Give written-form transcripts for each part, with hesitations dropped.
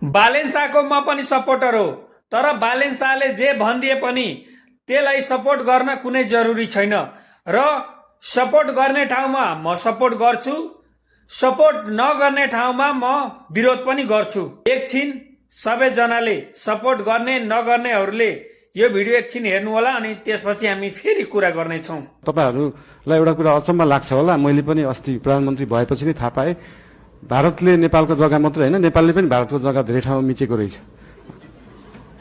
बालेन शाहको म पनि सपोर्टर हो, तर बालेन शाहले जे भनिदिए पनि त्यसलाई सपोर्ट गर्न कुनै जरुरी छैन र सपोर्ट गर्ने ठाउँमा म सपोर्ट गर्छु, सपोर्ट नगर्ने ठाउँमा म विरोध पनि गर्छु। एकछिन सबैजनाले सपोर्ट गर्ने नगर्नेहरूले यो भिडियो एकछिन हेर्नु होला अनि त्यसपछि हामी फेरि कुरा गर्नेछौँ। तपाईहरुलाई एउटा कुरा अचम्म लाग्छ होला, मैले पनि अस्ति प्रधानमन्त्री भएपछि नै थाहा पाएँ भारतले नेपालको जग्गा मात्रै हैन नेपालले पनि भारतको जग्गा धेरै ठाउँमा मिचेको रहेछ।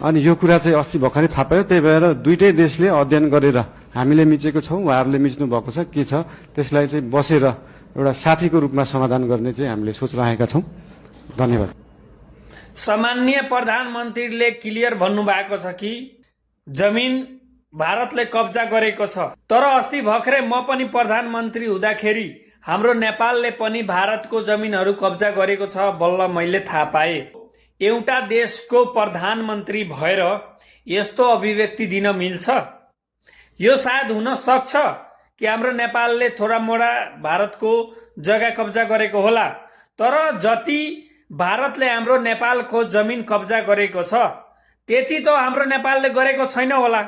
अनि यो कुरा चाहिँ अस्ति भर्खरै थाहा पायो। त्यही भएर दुईटै देशले अध्ययन गरेर हामीले मिचेको छौं, उहाँहरूले मिच्नु भएको छ के छ त्यसलाई चाहिँ बसेर एउटा साथीको रूपमा समाधान गर्ने चाहिँ हामीले सोच राखेका छौं। धन्यवाद। सामान्य प्रधानमन्त्रीले क्लियर भन्नुभएको छ कि जमिन भारतले कब्जा गरेको छ, तर अस्ति भर्खरै म पनि प्रधानमन्त्री हुँदाखेरि हाम्रो नेपालले पनि भारतको जमिनहरू कब्जा गरेको छ बल्ल मैले थाहा पाएँ। एउटा देशको प्रधानमन्त्री भएर यस्तो अभिव्यक्ति दिन मिल्छ? यो सायद हुन सक्छ कि हाम्रो नेपालले थोडा मोडा भारतको जग्गा कब्जा गरेको होला, तर जति भारतले हाम्रो नेपालको जमिन कब्जा गरेको छ त्यति त हाम्रो नेपालले गरेको छैन होला।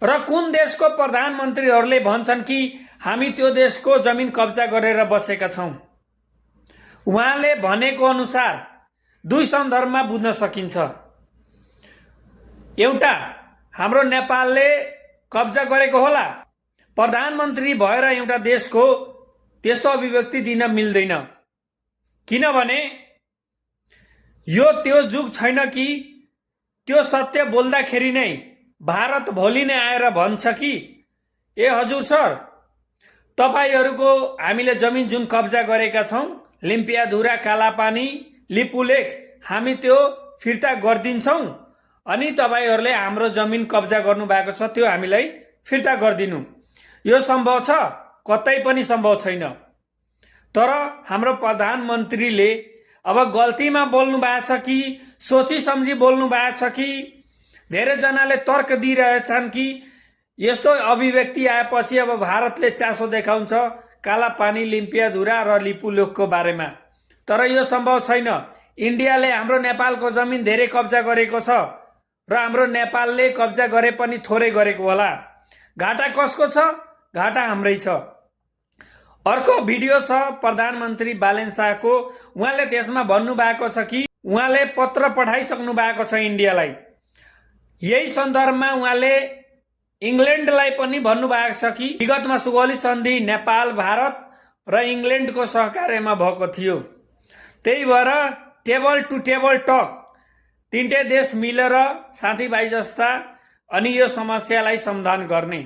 र कुन देशको प्रधानमन्त्रीहरूले भन्छन् कि हामी त्यो देशको जमिन कब्जा गरेर बसेका छौं? उहाँले भनेको अनुसार दुई सन्दर्भमा बुझ्न सकिन्छ। एउटा, हाम्रो नेपालले कब्जा गरेको होला, प्रधानमन्त्री भएर एउटा देशको त्यस्तो अभिव्यक्ति दिन मिल्दैन। किनभने यो त्यो जुग छैन कि त्यो सत्य बोल्दाखेरि नै भारत भोलि नै आएर भन्छ कि ए हजुर सर तपाईहरुको हामीले जमिन जुन कब्जा गरेका छौं लिम्पियाधुरा, कालापानी, लिपुलेक हामी त्यो फिर्ता गर्दिन्छौं अनि तपाईहरुले हाम्रो जमिन कब्जा गर्नु भएको छ त्यो हामीलाई फिर्ता गर्दिनु। यो सम्भव छ? कतै पनि सम्भव छैन। तर हाम्रो प्रधानमन्त्रीले अब गल्तीमा बोल्नु भएको छ कि सोची सम्झी बोल्नु भएको छ कि धेरै जनाले तर्क दिइरहेछन् कि यस्तो अभिव्यक्ति आएपछि अब भारतले चासो देखाउँछ कालापानी, लिम्पियाधुरा र लिपुलेकको बारेमा। तर यो सम्भव छैन। इन्डियाले हाम्रो नेपालको जमिन धेरै कब्जा गरेको छ र हाम्रो नेपालले कब्जा गरे पनि थोरै गरेको होला। घाटा कसको छ? घाटा हाम्रै छ। अर्को भिडियो छ प्रधानमन्त्री बालेन शाहको। उहाँले त्यसमा भन्नुभएको छ कि उहाँले पत्र पठाइसक्नु भएको छ इन्डियालाई। यही सन्दर्भमा उहाँले इङ्ल्यान्डलाई पनि भन्नुभएको छ कि विगतमा सुगौली सन्धि नेपाल, भारत र इङ्ल्यान्डको सहकार्यमा भएको थियो। त्यही भएर टेबल टु टेबल टक तीनटै देश मिलेर साथीभाइ जस्ता अनि यो समस्यालाई समाधान गर्ने।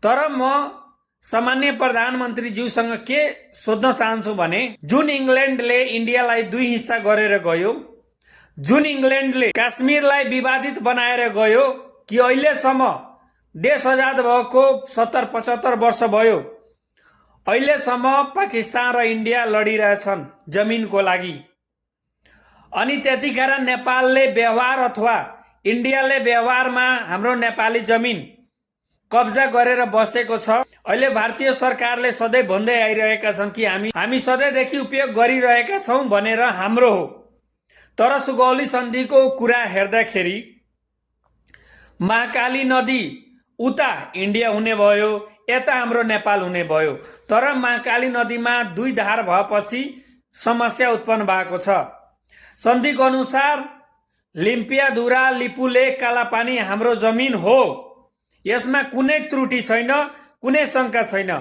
तर म सामान्य प्रधानमन्त्रीज्यूसँग के सोध्न चाहन्छु भने जुन इङ्ल्यान्डले इन्डियालाई दुई हिस्सा गरेर गयो, जुन इङ्ल्यान्डले काश्मीरलाई विवादित बनाएर गयो कि अहिलेसम्म देश आजाद भएको 70-75 वर्ष भयो, अहिलेसम्म पाकिस्तान र इन्डिया लडिरहेछन् जमिनको लागि। अनि त्यतिखेर नेपालले व्यवहार अथवा इन्डियाले व्यवहारमा हाम्रो नेपाली जमिन कब्जा गरेर बसेको छ। अहिले भारतीय सरकारले सधैँ भन्दै आइरहेका छन् कि हामी सधैँदेखि उपयोग गरिरहेका छौं भनेर हाम्रो हो। तर सुगौली सन्धिको कुरा हेर्दाखेरि महाकाली नदी उता इन्डिया हुने भयो, यता हाम्रो नेपाल हुने भयो। तर महाकाली नदीमा दुई धार भएपछि समस्या उत्पन्न भएको छ। सन्धिको अनुसार लिम्पियाधुरा, लिपुलेक, कालापानी हाम्रो जमिन हो। यसमा कुनै त्रुटि छैन, कुनै शंका छैन।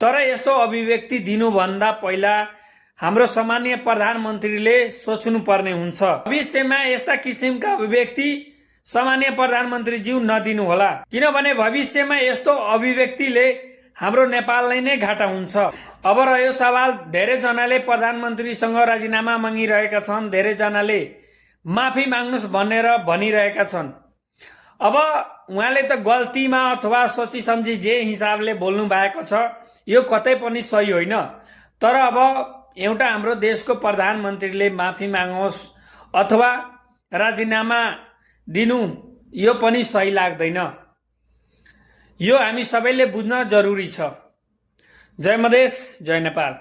तर यस्तो अभिव्यक्ति दिनुभन्दा पहिला हाम्रो सामान्य प्रधानमन्त्रीले सोच्नुपर्ने हुन्छ। भविष्यमा यस्ता किसिमका अभिव्यक्ति सामान्य प्रधानमन्त्रीज्यू नदिनु होला, किनभने भविष्यमा यस्तो अभिव्यक्तिले हाम्रो नेपाललाई नै घाटा हुन्छ। अब रह्यो सवाल, धेरै जनाले प्रधानमन्त्रीसँग राजीनामा मागिरहेका छन्, धेरै जनाले माफी माग्नुस् भनेर भनिरहेका छन्। अब उहाँले त गल्तीमा अथवा सोची सम्झी जे हिसाबले बोल्नु भएको छ यो कतै पनि सही होइन। तर अब एउटा हाम्रो देशको प्रधानमन्त्रीले माफी मागोस् अथवा राजीनामा दिनु यो पनि सही लाग्दैन। यो हामी सबैले बुझ्न जरुरी छ। जय मधेस, जय नेपाल।